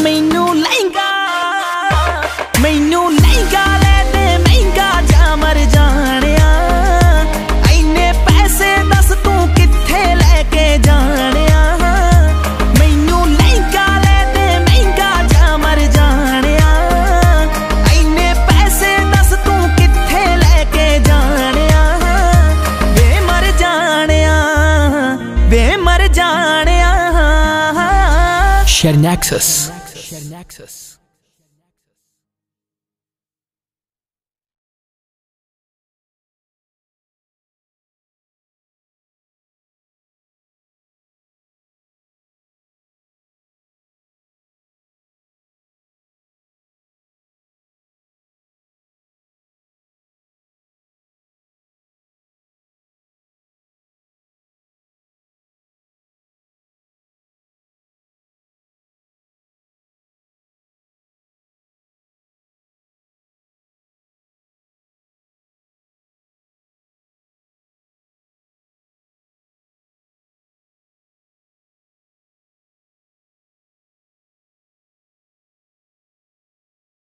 मैनू लहंगा ले दे महंगा जा मर जानिया। इन्ने पैसे दस तू कित्थे लैके जानिया। मैनू लहंगा ले दे महंगा जा मर जानिया। इन्ने पैसे दस तू कित्थे लैके जानिया। वे मर जानिया, वे मर जानिया। Share Nexus.